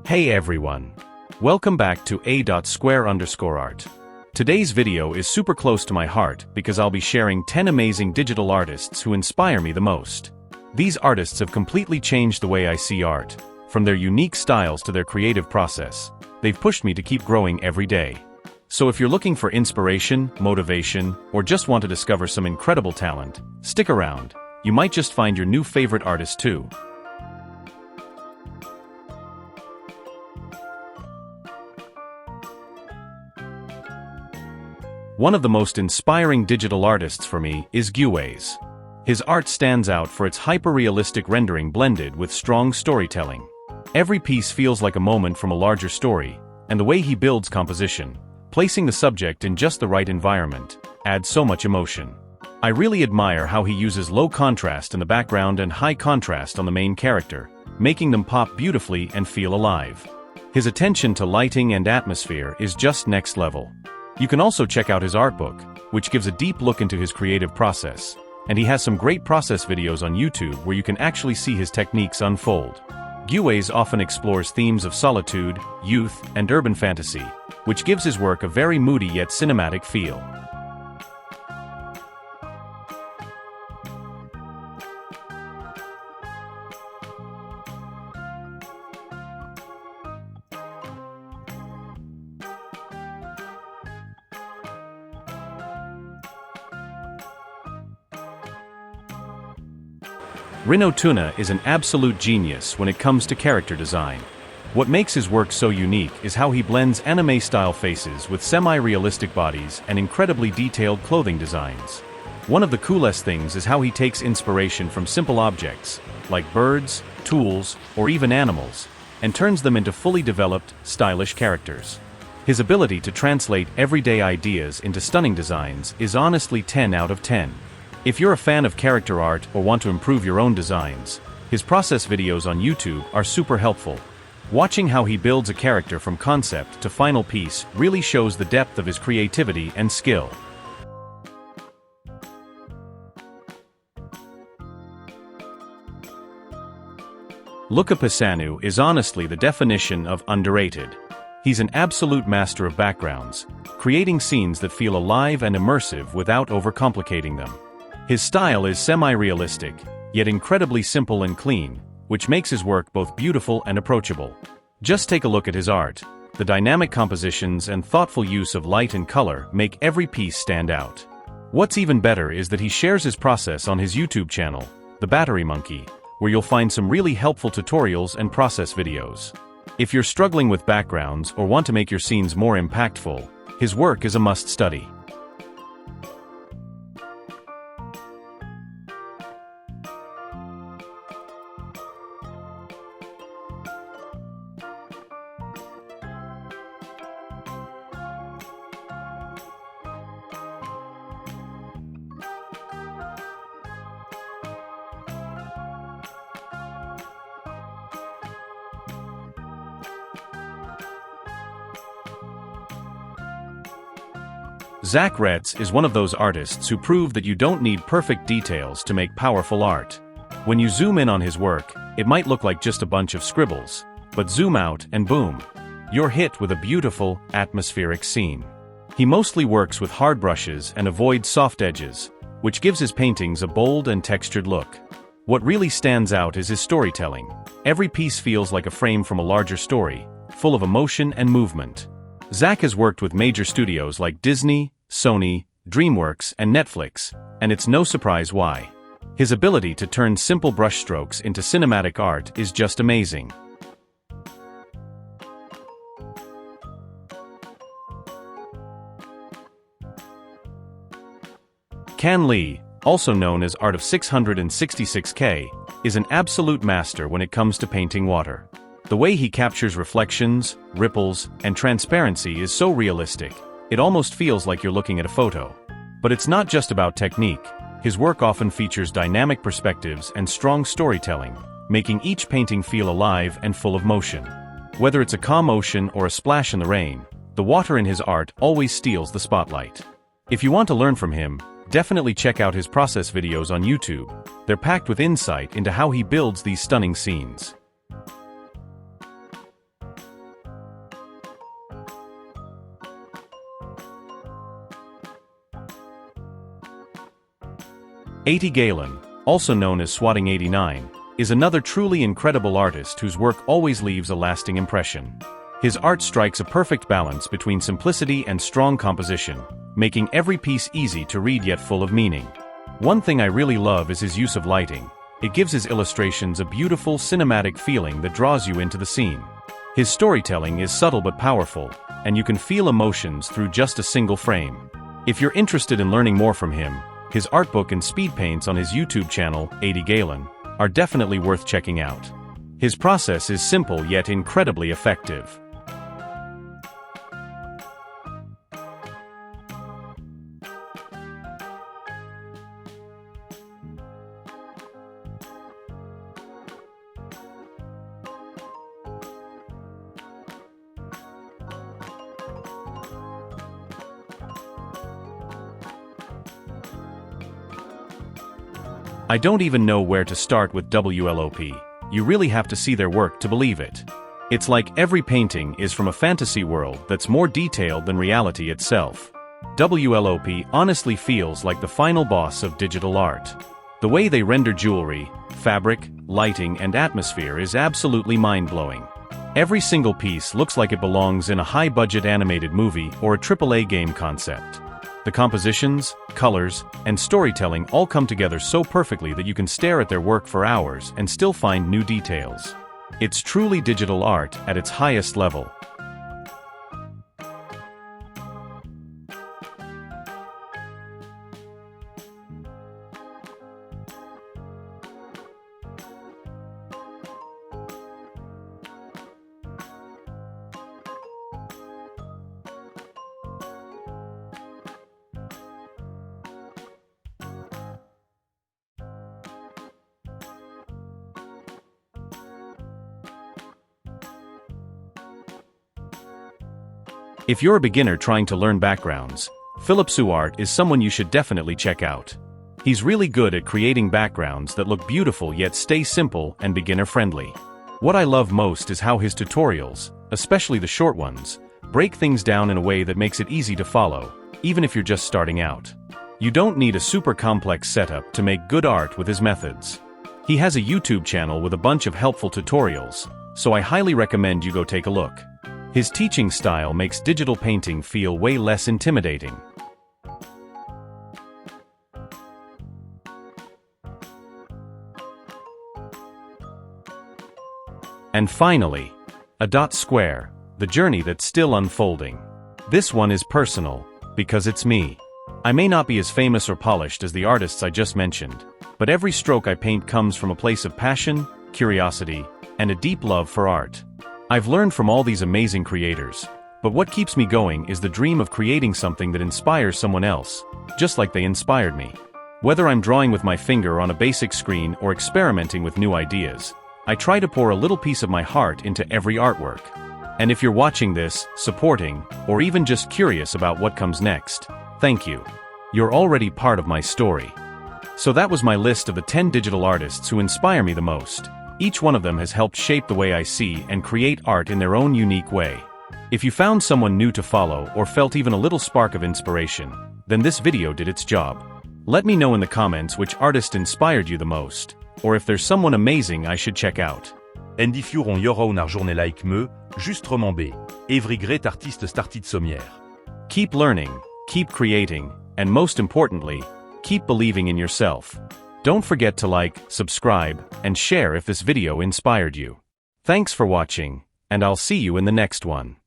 Hey everyone! Welcome back to A.square_art. Today's video is super close to my heart because I'll be sharing 10 amazing digital artists who inspire me the most. These artists have completely changed the way I see art. From their unique styles to their creative process, they've pushed me to keep growing every day. So if you're looking for inspiration, motivation, or just want to discover some incredible talent, stick around. You might just find your new favorite artist too. One of the most inspiring digital artists for me is Guways. His art stands out for its hyper-realistic rendering blended with strong storytelling. Every piece feels like a moment from a larger story, and the way he builds composition, placing the subject in just the right environment, adds so much emotion. I really admire how he uses low contrast in the background and high contrast on the main character, making them pop beautifully and feel alive. His attention to lighting and atmosphere is just next level. You can also check out his art book, which gives a deep look into his creative process, and he has some great process videos on YouTube where you can actually see his techniques unfold. Guways often explores themes of solitude, youth, and urban fantasy, which gives his work a very moody yet cinematic feel. Renotuna is an absolute genius when it comes to character design. What makes his work so unique is how he blends anime-style faces with semi-realistic bodies and incredibly detailed clothing designs. One of the coolest things is how he takes inspiration from simple objects, like birds, tools, or even animals, and turns them into fully developed, stylish characters. His ability to translate everyday ideas into stunning designs is honestly 10 out of 10. If you're a fan of character art or want to improve your own designs, his process videos on YouTube are super helpful. Watching how he builds a character from concept to final piece really shows the depth of his creativity and skill. Luka Pasanu is honestly the definition of underrated. He's an absolute master of backgrounds, creating scenes that feel alive and immersive without overcomplicating them. His style is semi-realistic, yet incredibly simple and clean, which makes his work both beautiful and approachable. Just take a look at his art. The dynamic compositions and thoughtful use of light and color make every piece stand out. What's even better is that he shares his process on his YouTube channel, The Battery Monkey, where you'll find some really helpful tutorials and process videos. If you're struggling with backgrounds or want to make your scenes more impactful, his work is a must study. Rettz is one of those artists who prove that you don't need perfect details to make powerful art. When you zoom in on his work, it might look like just a bunch of scribbles, but zoom out and boom, you're hit with a beautiful, atmospheric scene. He mostly works with hard brushes and avoids soft edges, which gives his paintings a bold and textured look. What really stands out is his storytelling. Every piece feels like a frame from a larger story, full of emotion and movement. Zach has worked with major studios like Disney, Sony, DreamWorks, and Netflix, and it's no surprise why. His ability to turn simple brushstrokes into cinematic art is just amazing. Kan Lee, also known as Art of 666K, is an absolute master when it comes to painting water. The way he captures reflections, ripples, and transparency is so realistic, it almost feels like you're looking at a photo. But it's not just about technique. His work often features dynamic perspectives and strong storytelling, making each painting feel alive and full of motion. Whether it's a calm ocean or a splash in the rain, the water in his art always steals the spotlight. If you want to learn from him, definitely check out his process videos on YouTube. They're packed with insight into how he builds these stunning scenes. Galen, also known as Swatting89, is another truly incredible artist whose work always leaves a lasting impression. His art strikes a perfect balance between simplicity and strong composition, making every piece easy to read yet full of meaning. One thing I really love is his use of lighting. It gives his illustrations a beautiful cinematic feeling that draws you into the scene. His storytelling is subtle but powerful, and you can feel emotions through just a single frame. If you're interested in learning more from him, his art book and speed paints on his YouTube channel, Galen, are definitely worth checking out. His process is simple yet incredibly effective. I don't even know where to start with Wlop. You really have to see their work to believe it. It's like every painting is from a fantasy world that's more detailed than reality itself. Wlop honestly feels like the final boss of digital art. The way they render jewelry, fabric, lighting, and atmosphere is absolutely mind-blowing. Every single piece looks like it belongs in a high-budget animated movie or a AAA game concept. The compositions, colors, and storytelling all come together so perfectly that you can stare at their work for hours and still find new details. It's truly digital art at its highest level. If you're a beginner trying to learn backgrounds, Suart is someone you should definitely check out. He's really good at creating backgrounds that look beautiful yet stay simple and beginner-friendly. What I love most is how his tutorials, especially the short ones, break things down in a way that makes it easy to follow, even if you're just starting out. You don't need a super complex setup to make good art with his methods. He has a YouTube channel with a bunch of helpful tutorials, so I highly recommend you go take a look. His teaching style makes digital painting feel way less intimidating. And finally, Dotsquare, the journey that's still unfolding. This one is personal, because it's me. I may not be as famous or polished as the artists I just mentioned, but every stroke I paint comes from a place of passion, curiosity, and a deep love for art. I've learned from all these amazing creators, but what keeps me going is the dream of creating something that inspires someone else, just like they inspired me. Whether I'm drawing with my finger on a basic screen or experimenting with new ideas, I try to pour a little piece of my heart into every artwork. And if you're watching this, supporting, or even just curious about what comes next, thank you. You're already part of my story. So that was my list of the 10 digital artists who inspire me the most. Each one of them has helped shape the way I see and create art in their own unique way. If you found someone new to follow or felt even a little spark of inspiration, then this video did its job. Let me know in the comments which artist inspired you the most, or if there's someone amazing I should check out. En diffuron göra una journée like me, juste remember, every great artist started somewhere. Keep learning, keep creating, and most importantly, keep believing in yourself. Don't forget to like, subscribe, and share if this video inspired you. Thanks for watching, and I'll see you in the next one.